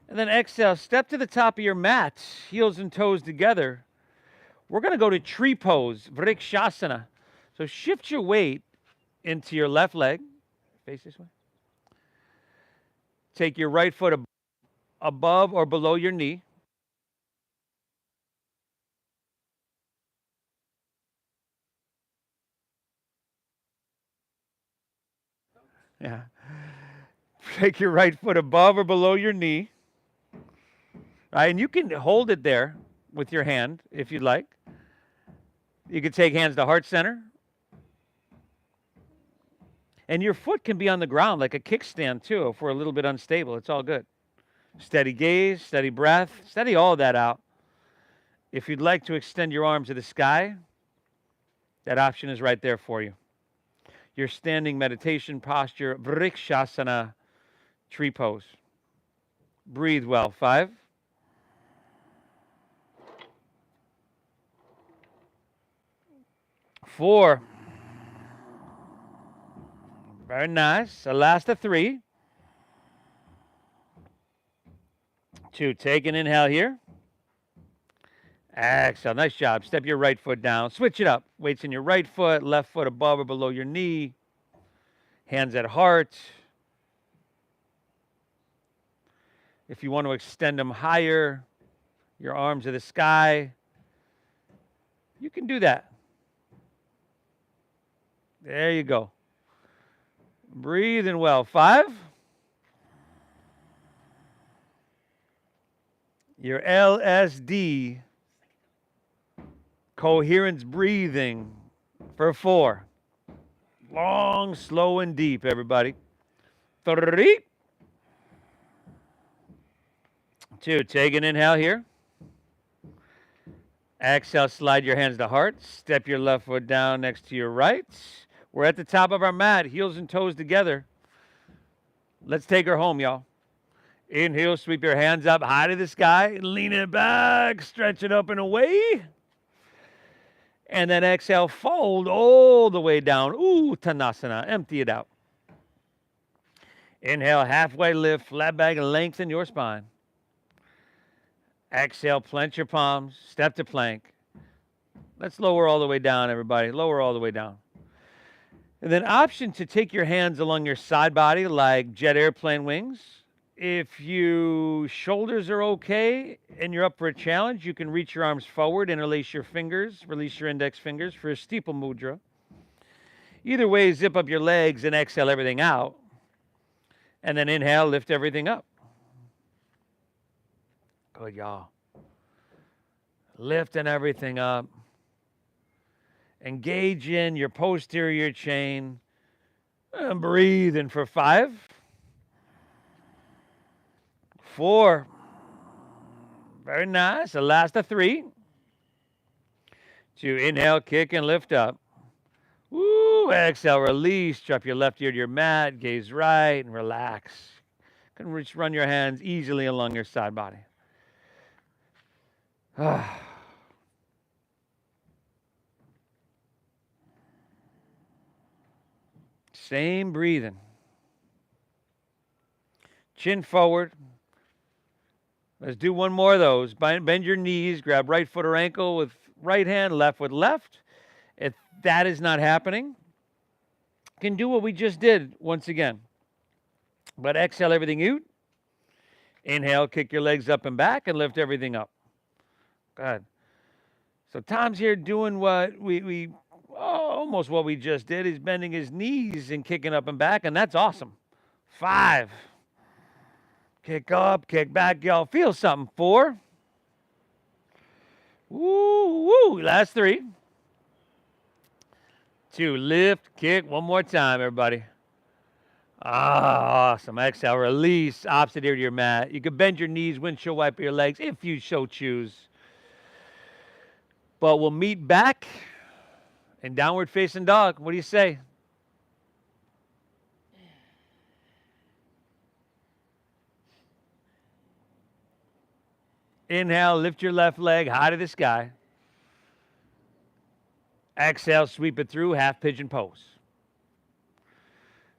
And then exhale. Step to the top of your mat. Heels and toes together. We're going to go to tree pose, Vrikshasana. So shift your weight into your left leg. Face this way. Take your right foot above or below your knee. Yeah. Take your right foot above or below your knee. Right, and you can hold it there with your hand if you'd like. You can take hands to heart center. And your foot can be on the ground like a kickstand too if we're a little bit unstable. It's all good. Steady gaze, steady breath, steady all of that out. If you'd like to extend your arms to the sky, that option is right there for you. Your standing meditation posture, Vrikshasana, tree pose. Breathe well. 5. 4. Very nice. The last of 3. 2. Take an inhale here. Exhale. Nice job. Step your right foot down. Switch it up. Weights in your right foot, left foot above or below your knee. Hands at heart. If you want to extend them higher, your arms to the sky, you can do that. There you go. Breathing well. 5. Your LSD, coherence breathing, for 4. Long, slow, and deep, everybody. 3. 2. Take an inhale here. Exhale, slide your hands to heart. Step your left foot down next to your right. We're at the top of our mat, heels and toes together. Let's take her home, y'all. Inhale, sweep your hands up high to the sky. Lean it back, stretch it up and away. And then exhale, fold all the way down. Uttanasana, empty it out. Inhale, halfway lift, flat back, and lengthen your spine. Exhale, clench your palms, step to plank. Let's lower all the way down, everybody. Lower all the way down. And then option to take your hands along your side body like jet airplane wings. If your shoulders are okay and you're up for a challenge, you can reach your arms forward, interlace your fingers, release your index fingers for a steeple mudra. Either way, zip up your legs and exhale everything out. And then inhale, lift everything up. Good, y'all. Lifting everything up. Engage in your posterior chain. And breathing for 5. 4. Very nice. The last of 3. 2. Inhale, kick and lift up. Woo. Exhale, release. Drop your left ear to your mat. Gaze right and relax. You can run your hands easily along your side body. Same breathing. Chin forward. Let's do one more of those. Bend your knees. Grab right foot or ankle with right hand, left with left. If that is not happening, you can do what we just did once again. But exhale everything out. Inhale, kick your legs up and back and lift everything up. Good. So Tom's here doing what almost what we just did. He's bending his knees and kicking up and back, and that's awesome. 5. Kick up, kick back, y'all. Feel something. 4. Woo, woo. Last 3. 2. Lift, kick. One more time, everybody. Ah, awesome. Exhale. Release. Opposite ear to your mat. You can bend your knees, windshield wiper your legs if you so choose. But we'll meet back in downward facing dog. What do you say? Inhale, lift your left leg high to the sky. Exhale, sweep it through, half pigeon pose.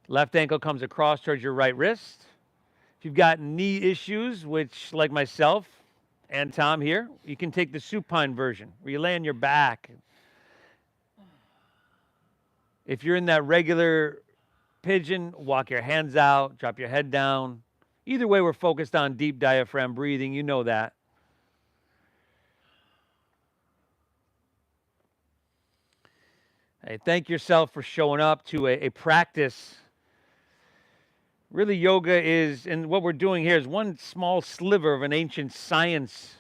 Left ankle comes across towards your right wrist. If you've got knee issues, which like myself and Tom here, you can take the supine version where you lay on your back. If you're in that regular pigeon, walk your hands out, drop your head down. Either way, we're focused on deep diaphragm breathing. You know that. Hey, thank yourself for showing up to a practice. Really, yoga is, and what we're doing here is one small sliver of an ancient science,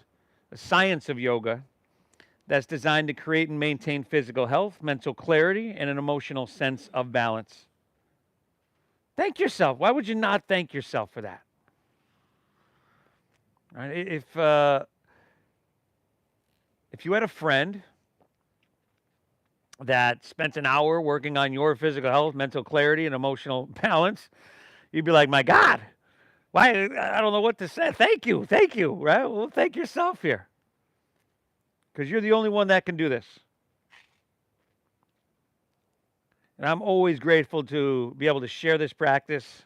a science of yoga that's designed to create and maintain physical health, mental clarity, and an emotional sense of balance. Thank yourself. Why would you not thank yourself for that? Right? If you had a friend that spent an hour working on your physical health, mental clarity, and emotional balance, you'd be like, my God, why? I don't know what to say. Thank you, right? Well, thank yourself here because you're the only one that can do this. And I'm always grateful to be able to share this practice.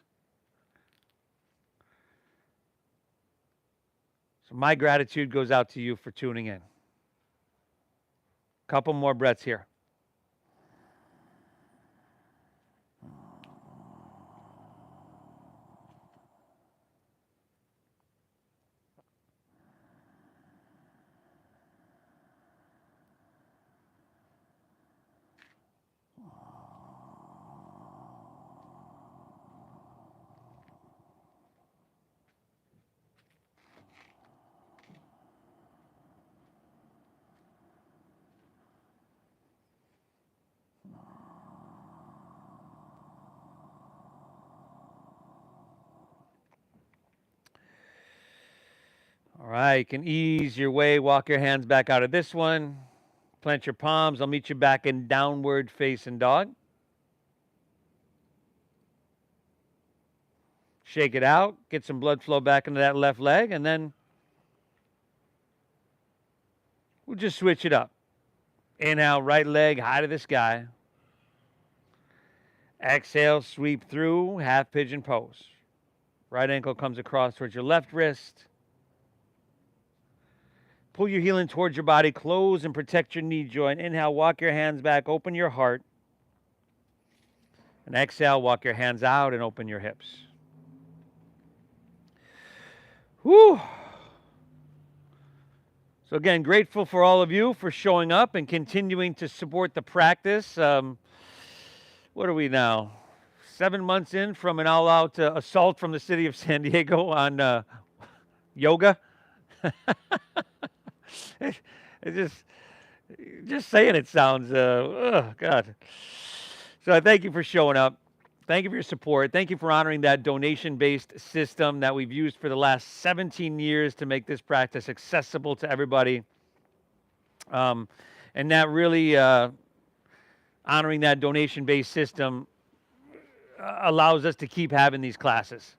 So my gratitude goes out to you for tuning in. Couple more breaths here. All right, you can ease your way, walk your hands back out of this one. Plant your palms. I'll meet you back in downward facing dog. Shake it out. Get some blood flow back into that left leg. And then we'll just switch it up. Inhale, right leg high to the sky. Exhale, sweep through, half pigeon pose. Right ankle comes across towards your left wrist. Pull your heel in towards your body. Close and protect your knee joint. Inhale, walk your hands back. Open your heart. And exhale, walk your hands out and open your hips. Whew. So again, grateful for all of you for showing up and continuing to support the practice. What are we now? 7 months in from an all-out assault from the city of San Diego on yoga. It just saying it sounds, oh God. So I thank you for showing up. Thank you for your support. Thank you for honoring that donation-based system that we've used for the last 17 years to make this practice accessible to everybody. And that really honoring that donation-based system allows us to keep having these classes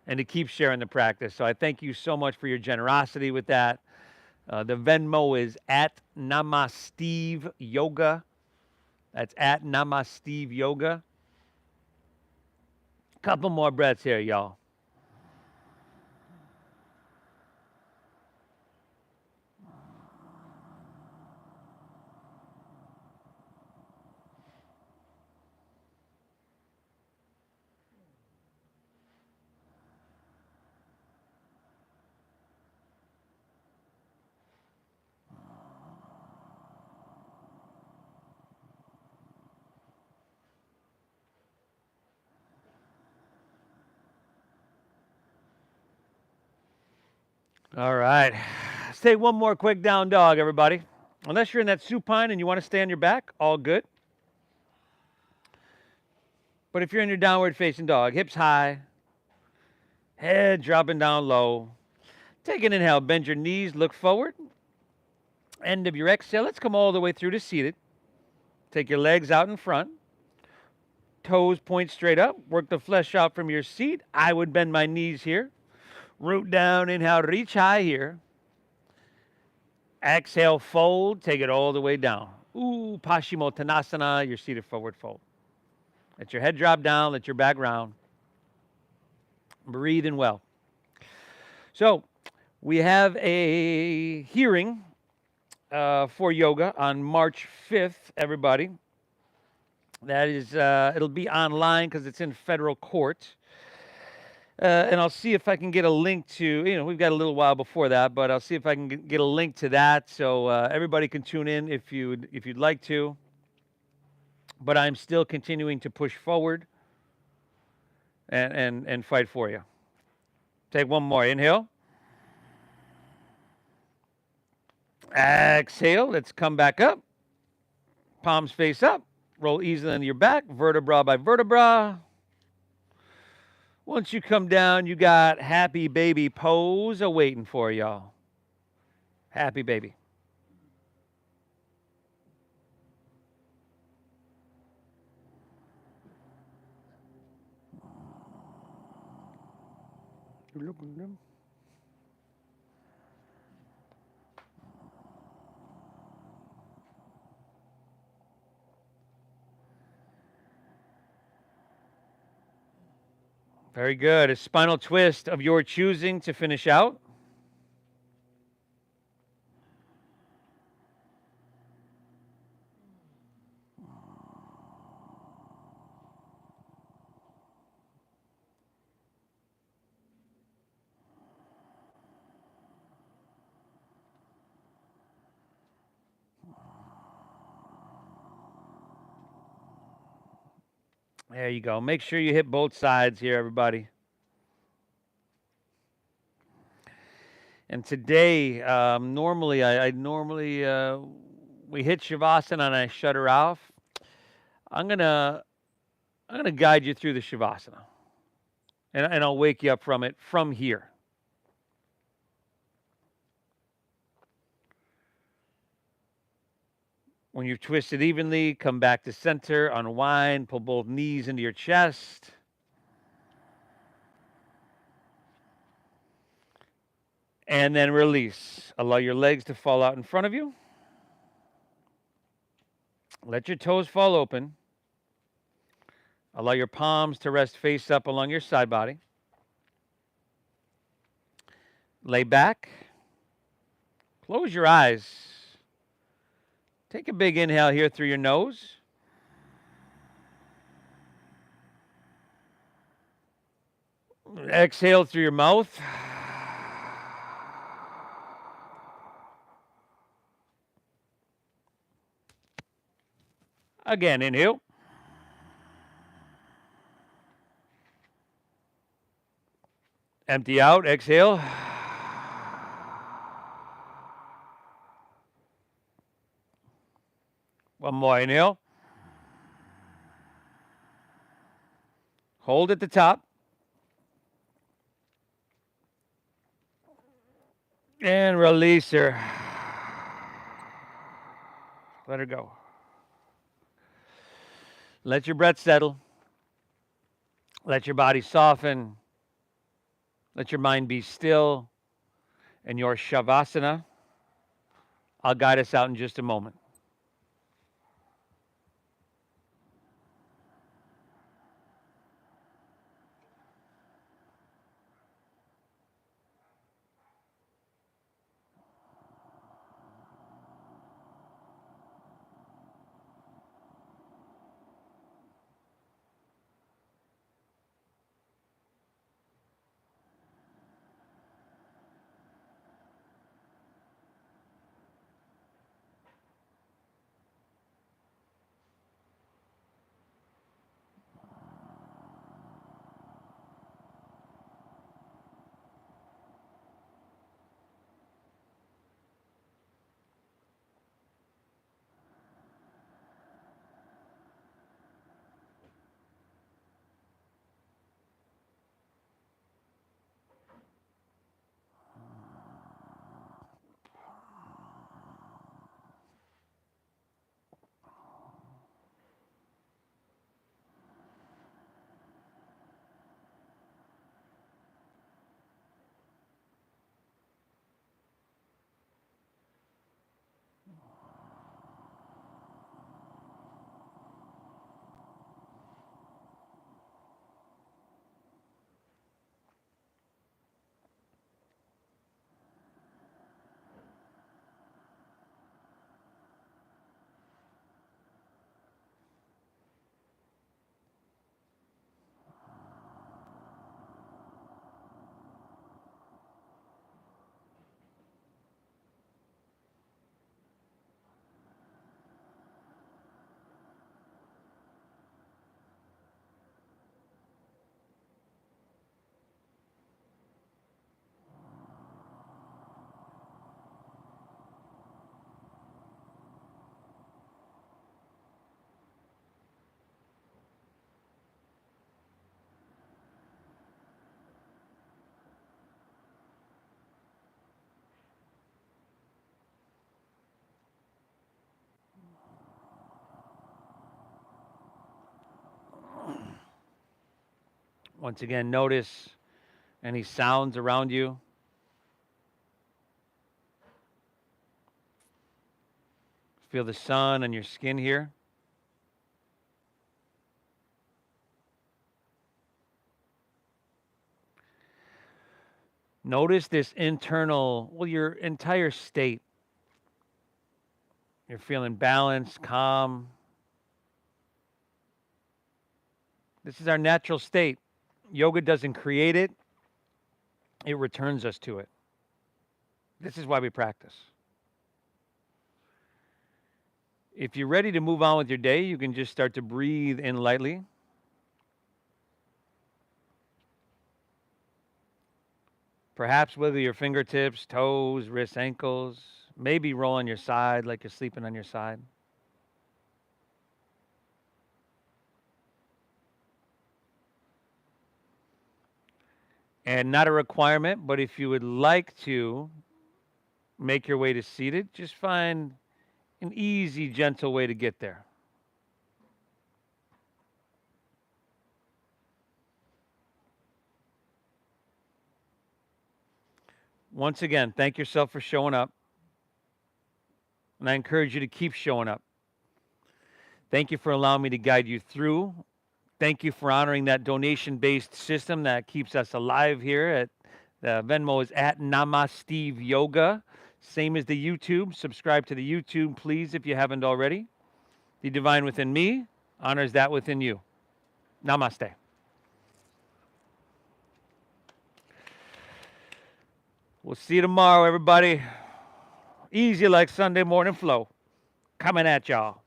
and to keep sharing the practice. So I thank you so much for your generosity with that. The Venmo is at Namasteve Yoga. That's at Namasteve Yoga. Couple more breaths here, y'all. All right. take one more quick down dog, everybody. Unless you're in that supine and you want to stay on your back, all good. But if you're in your downward facing dog, hips high, head dropping down low. Take an inhale, bend your knees, look forward. End of your exhale, let's come all the way through to seated. Take your legs out in front. Toes point straight up. Work the flesh out from your seat. I would bend my knees here. Root down, inhale, reach high here. Exhale, fold, take it all the way down. Ooh, Paschimottanasana, your seated forward fold. Let your head drop down, let your back round. Breathe in well. So, we have a hearing for yoga on March 5th, everybody. That is, it'll be online because it's in federal court. And I'll see if I can get a link to, we've got a little while before that, but I'll see if I can get a link to that so everybody can tune in if you'd like to. But I'm still continuing to push forward and fight for you. Take one more. Inhale. Exhale. Let's come back up. Palms face up. Roll easily on your back, vertebra by vertebra. Once you come down, you got happy baby pose awaiting for y'all. Happy baby. Look at them. Very good. A spinal twist of your choosing to finish out. There you go. Make sure you hit both sides here, everybody. And today, normally we hit Shavasana and I shut her off. I'm gonna guide you through the Shavasana, and I'll wake you up from it from here. When you've twisted evenly, come back to center, unwind, pull both knees into your chest. And then release. Allow your legs to fall out in front of you. Let your toes fall open. Allow your palms to rest face up along your side body. Lay back. Close your eyes. Take a big inhale here through your nose. Exhale through your mouth. Again, inhale. Empty out, exhale. One more, inhale. Hold at the top. And release her. Let her go. Let your breath settle. Let your body soften. Let your mind be still. And your Shavasana, I'll guide us out in just a moment. Once again, notice any sounds around you. Feel the sun on your skin here. Notice this internal, well, your entire state. You're feeling balanced, calm. This is our natural state. Yoga doesn't create it, it returns us to it. This is why we practice. If you're ready to move on with your day, you can just start to breathe in lightly. Perhaps wiggle your fingertips, toes, wrists, ankles. Maybe roll on your side like you're sleeping on your side. And not a requirement, but if you would like to make your way to seated, just find an easy, gentle way to get there. Once again, thank yourself for showing up. And I encourage you to keep showing up. Thank you for allowing me to guide you through. Thank you for honoring that donation-based system that keeps us alive here at the Venmo is at Namasteve Yoga. Same as the YouTube. Subscribe to the YouTube, please, if you haven't already. The divine within me honors that within you. Namaste. We'll see you tomorrow, everybody. Easy like Sunday morning flow. Coming at y'all.